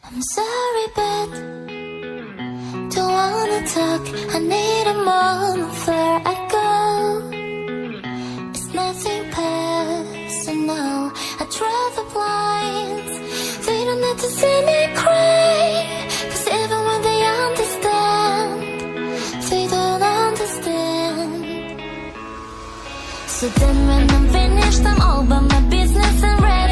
I'm sorry, but don't wanna talk. I need a moment before I go. It's nothing personal. I draw the blinds. They don't need to see me cry, 'cause even when they understand, they don't understand. So then when I'm finished, I'm all about my business and right.